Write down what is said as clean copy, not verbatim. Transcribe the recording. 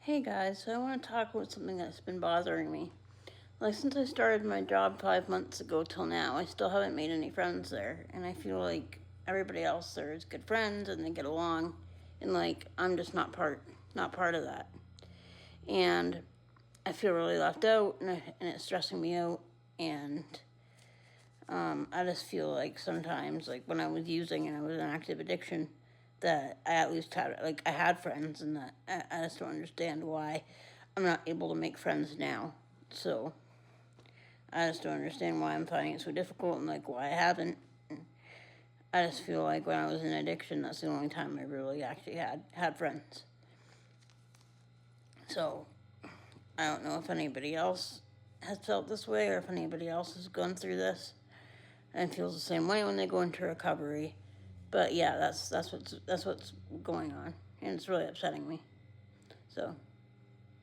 Hey guys, so I want to talk about something that's been bothering me. Like, since I started my job 5 months ago till now, I still haven't made any friends there, and I feel like everybody else there is good friends and they get along, and like I'm just not part of that, and I feel really left out, and it's stressing me out, and I just feel like sometimes, like when I was using and I was in active addiction, that I at least I had friends, and that I just don't understand why I'm not able to make friends now. So I just don't understand why I'm finding it so difficult, and like why I haven't. I just feel like when I was in addiction, that's the only time I really actually had friends. So I don't know if anybody else has felt this way, or if anybody else has gone through this and feels the same way when they go into recovery. But yeah, that's what's going on, and it's really upsetting me. So